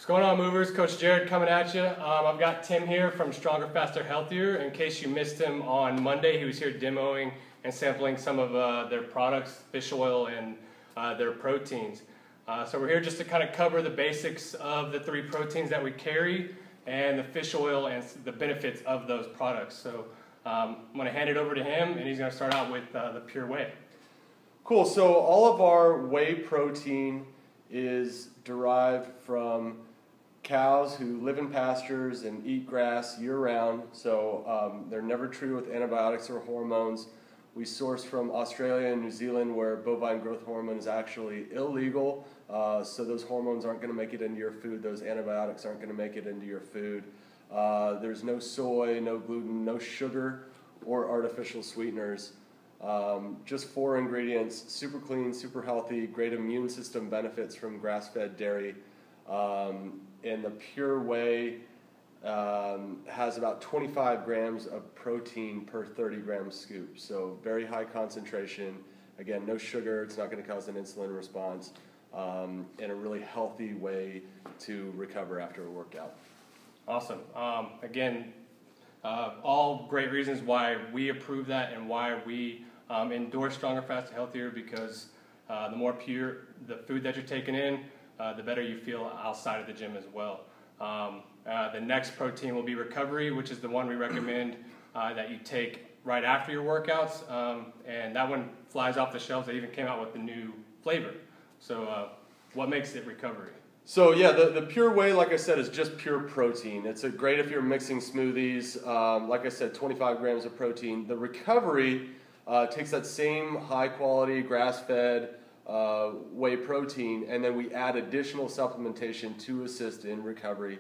What's going on, movers? Coach Jared coming at you. I've got Tim here from Stronger, Faster, Healthier. In case you missed him on Monday, he was here demoing and sampling some of their products, fish oil and their proteins. So we're here just to kind of cover the basics of the 3 proteins that we carry and the fish oil and the benefits of those products. So I'm going to hand it over to him, and he's going to start out with the Pure Whey. Cool. So all of our whey protein is derived from cows who live in pastures and eat grass year-round. So they're never treated with antibiotics or hormones. We source from Australia and New Zealand, where bovine growth hormone is actually illegal. So those hormones aren't going to make it into your food. Those antibiotics aren't going to make it into your food. There's no soy, no gluten, no sugar, or artificial sweeteners. Just 4 ingredients, super clean, super healthy, great immune system benefits from grass-fed dairy. And the Pure Whey has about 25 grams of protein per 30 gram scoop. So very high concentration. Again, no sugar, it's not going to cause an insulin response, and a really healthy way to recover after a workout. Awesome. Again, all great reasons why we approve that and why we endorse Stronger, Faster, Healthier, because the more pure the food that you're taking in, the better you feel outside of the gym as well. The next protein will be Recovery, which is the one we recommend that you take right after your workouts, and that one flies off the shelves. They even came out with the new flavor. So what makes it Recovery? So yeah, the Pure Whey, like I said, is just pure protein. It's great if you're mixing smoothies. Like I said, 25 grams of protein. The Recovery takes that same high quality grass-fed whey protein, and then we add additional supplementation to assist in recovery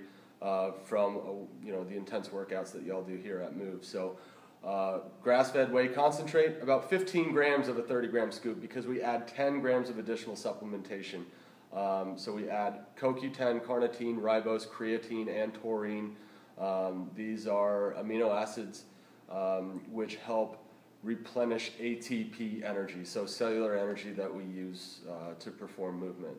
from the intense workouts that y'all do here at Move. So grass-fed whey concentrate, about 15 grams of a 30 gram scoop, because we add 10 grams of additional supplementation. So we add CoQ10, carnitine, ribose, creatine, and taurine. These are amino acids which help replenish ATP energy, so cellular energy that we use to perform movement.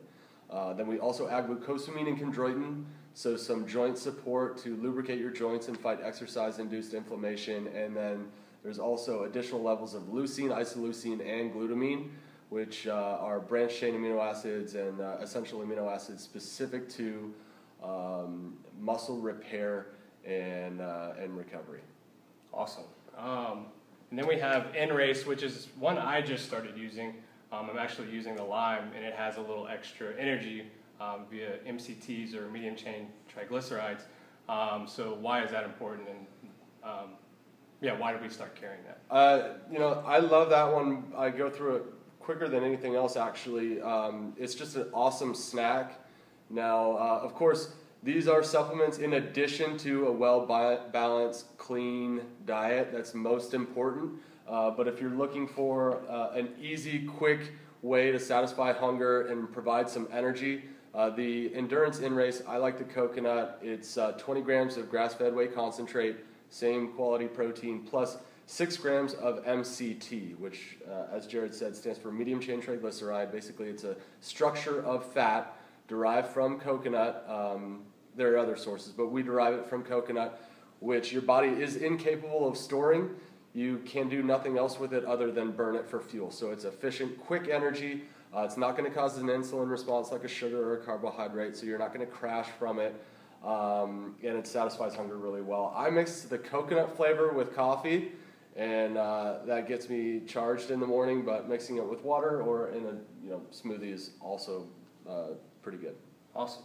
Then we also add glucosamine and chondroitin, so some joint support to lubricate your joints and fight exercise-induced inflammation. And then there's also additional levels of leucine, isoleucine, and glutamine, which are branched-chain amino acids and essential amino acids specific to muscle repair and recovery. Awesome. And then we have N-Race, which is one I just started using. I'm actually using the lime, and it has a little extra energy via MCTs or medium chain triglycerides. So why is that important? And why did we start carrying that? I love that one. I go through it quicker than anything else, actually. It's just an awesome snack. Now, of course, these are supplements in addition to a well-balanced, clean diet. That's most important. But if you're looking for an easy, quick way to satisfy hunger and provide some energy, the Endurance N-Race, I like the coconut. It's 20 grams of grass-fed whey concentrate, same quality protein, plus 6 grams of MCT, which, as Jared said, stands for medium chain triglyceride. Basically, it's a structure of fat derived from coconut. There are other sources, but we derive it from coconut, which your body is incapable of storing. You can do nothing else with it other than burn it for fuel. So it's efficient, quick energy. It's not going to cause an insulin response like a sugar or a carbohydrate, so you're not going to crash from it. And it satisfies hunger really well. I mix the coconut flavor with coffee, and that gets me charged in the morning, but mixing it with water or in a smoothie is also pretty good. Awesome.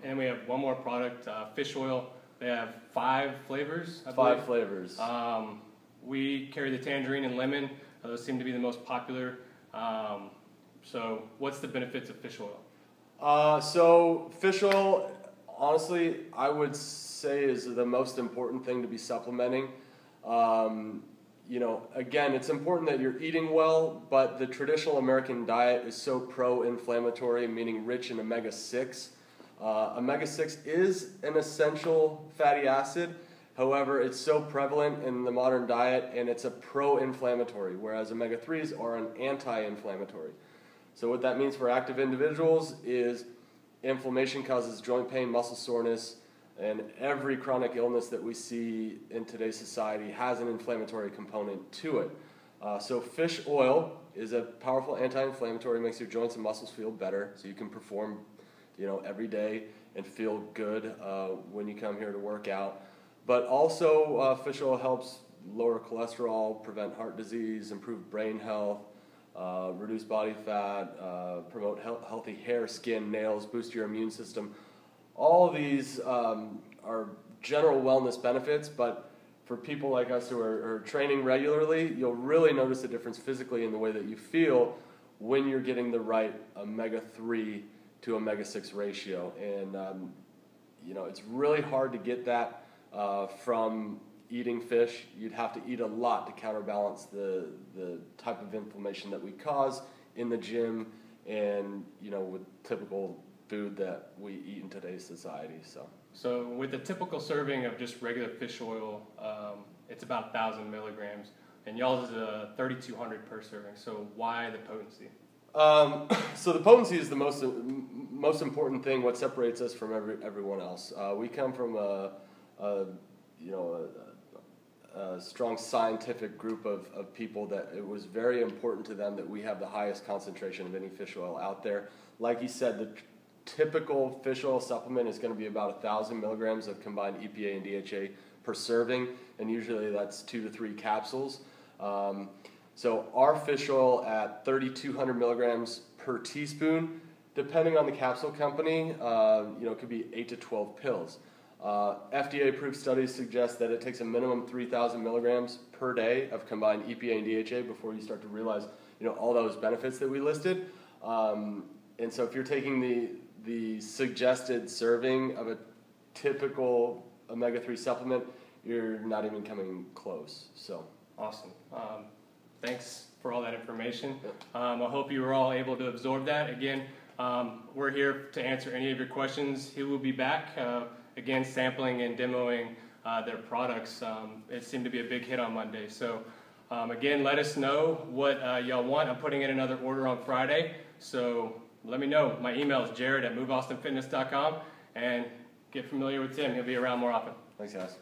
And we have one more product, fish oil. They have 5 flavors, I believe. 5 flavors. We carry the tangerine and lemon. Those seem to be the most popular. So what's the benefits of fish oil? So fish oil, honestly, I would say is the most important thing to be supplementing. Again, it's important that you're eating well, but the traditional American diet is so pro-inflammatory, meaning rich in omega-6. Omega-6 is an essential fatty acid. However, it's so prevalent in the modern diet, and it's a pro-inflammatory, whereas omega-3s are an anti-inflammatory. So what that means for active individuals is inflammation causes joint pain, muscle soreness, and every chronic illness that we see in today's society has an inflammatory component to it. So fish oil is a powerful anti-inflammatory, makes your joints and muscles feel better, so you can perform, every day and feel good when you come here to work out. But also, fish oil helps lower cholesterol, prevent heart disease, improve brain health, reduce body fat, promote healthy hair, skin, nails, boost your immune system. All of these are general wellness benefits, but for people like us who are training regularly, you'll really notice a difference physically in the way that you feel when you're getting the right omega-3 to omega-6 ratio. And, it's really hard to get that from eating fish. You'd have to eat a lot to counterbalance the type of inflammation that we cause in the gym and, with typical food that we eat in today's society. So with a typical serving of just regular fish oil, it's about 1,000 milligrams, and y'all's is 3,200 per serving. So why the potency? So the potency is the most important thing. What separates us from everyone else. We come from a strong scientific group of people that it was very important to them that we have the highest concentration of any fish oil out there. Like you said, the typical fish oil supplement is going to be about 1,000 milligrams of combined EPA and DHA per serving, and usually that's 2 to 3 capsules. So our fish oil at 3,200 milligrams per teaspoon, depending on the capsule company, it could be 8 to 12 pills. FDA-approved studies suggest that it takes a minimum 3,000 milligrams per day of combined EPA and DHA before you start to realize, all those benefits that we listed. And so if you're taking the suggested serving of a typical omega-3 supplement, you're not even coming close. So awesome. Thanks for all that information. I hope you were all able to absorb that. Again, we're here to answer any of your questions. He will be back, again, sampling and demoing their products. It seemed to be a big hit on Monday. So again, let us know what y'all want. I'm putting in another order on Friday. So let me know. My email is jared@moveaustinfitness.com, and get familiar with Tim. He'll be around more often. Thanks, guys.